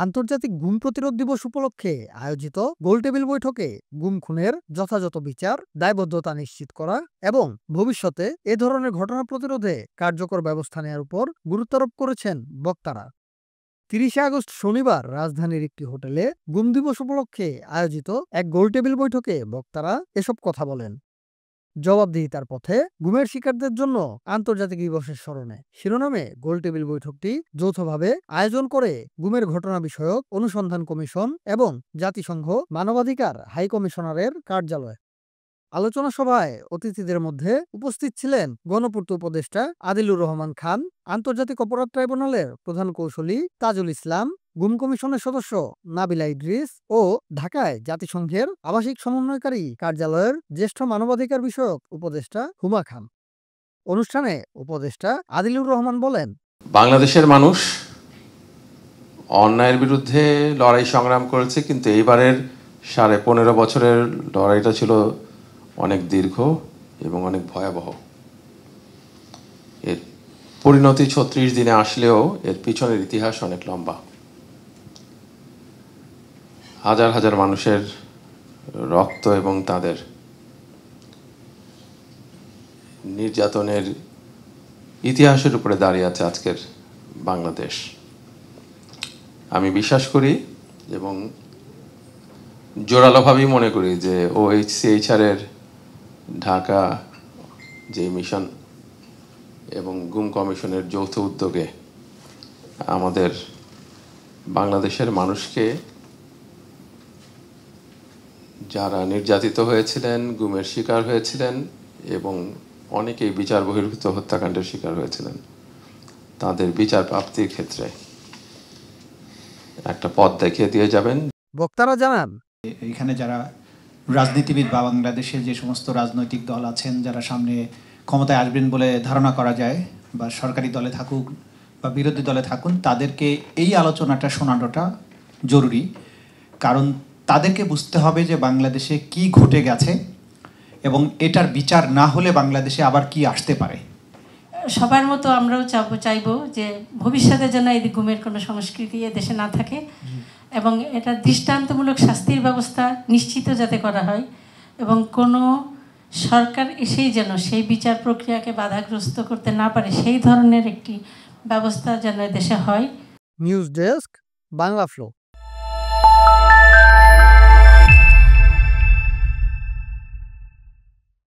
আন্তর্জাতিক গুম প্রতিরোধ দিবস উপলক্ষে আয়োজিত গোলটেবিল বৈঠকে গুম খুনের যথাযথ বিচার, দায়বদ্ধতা নিশ্চিত করা এবং ভবিষ্যতে এ ধরনের ঘটনা প্রতিরোধে কার্যকর ব্যবস্থা নেওয়ার উপর গুরুত্বারোপ করেছেন বক্তারা। ৩০ আগস্ট শনিবার রাজধানীর একটি হোটেলে গুম দিবস উপলক্ষে আয়োজিত এক গোলটেবিল বৈঠকে বক্তারা এসব কথা বলেন। জবাবদিহিতার পথে গুমের শিকারদের জন্য আন্তর্জাতিক দিবসের স্মরণে শিরোনামে গোলটেবিল বৈঠকটি যৌথভাবে আয়োজন করে গুমের ঘটনা বিষয়ক অনুসন্ধান কমিশন এবং জাতিসংঘ মানবাধিকার হাই কমিশনারের কার্যালয়। আলোচনা সভায় অতিথিদের মধ্যে উপস্থিত ছিলেন গণপূর্ত উপদেষ্টা আদিলুর রহমান খান, আন্তর্জাতিক অপরাধ ট্রাইব্যুনালের প্রধান কৌঁসুলি তাজুল ইসলাম, গুম কমিশনের সদস্য নাবিলা ইদ্রিস ও ঢাকায় জাতিসংঘের আবাসিক সমন্বয়কারী কার্যালয়ের জ্যেষ্ঠ মানবাধিকার বিষয়ক উপদেষ্টা হুমা খান। অনুষ্ঠানে উপদেষ্টা আদিলুর রহমান বলেন, বাংলাদেশের মানুষ অন্যায়ের বিরুদ্ধে লড়াই সংগ্রাম করেছে, কিন্তু এইবারের 15.5 বছরের লড়াইটা ছিল অনেক দীর্ঘ এবং অনেক ভয়াবহ। এর পরিণতি 36 দিনে আসলেও এর পিছনের ইতিহাস অনেক লম্বা। হাজার হাজার মানুষের রক্ত এবং তাদের নির্যাতনের ইতিহাসের উপরে দাঁড়িয়ে আছে আজকের বাংলাদেশ। আমি বিশ্বাস করি এবং জোরালোভাবেই মনে করি যে OHCHR এর ঢাকা যে মিশন এবং গুম কমিশনের যৌথ উদ্যোগে আমাদের বাংলাদেশের মানুষকে, যারা নির্যাতিত হয়েছিলেন, গুমের শিকার হয়েছিলেন এবং অনেকেই বিচার বহির্ভূত হত্যাকাণ্ডের শিকার হয়েছিলেন, তাদের বিচার প্রাপ্তির ক্ষেত্রে একটা পথ দেখিয়ে দিয়ে যাবেন। বক্তারা জানান, এখানে যারা রাজনীতিবিদ বা বাংলাদেশের যে সমস্ত রাজনৈতিক দল আছেন, যারা সামনে ক্ষমতায় আসবেন বলে ধারণা করা যায়, বা সরকারি দলে থাকুক বা বিরোধী দলে থাকুন, তাদেরকে এই আলোচনাটা শোনানোটা জরুরি। কারণ তাদেরকে বুঝতে হবে যে বাংলাদেশে কি ঘটে গেছে এবং এটার বিচার না হলে বাংলাদেশে আবার কি আসতে পারে। সবার মতো আমরাও চাইবো যে ভবিষ্যতে যেন এই গুমের কোনো সংস্কৃতি দেশে না থাকে এবং এটা দৃষ্টান্তমূলক শাস্তির ব্যবস্থা নিশ্চিত যাতে করা হয় এবং কোনো সরকার এসেই যেন সেই বিচার প্রক্রিয়াকে বাধাগ্রস্ত করতে না পারে, সেই ধরনের একটি ব্যবস্থা যেন দেশে হয়। News desk, Bangla flow.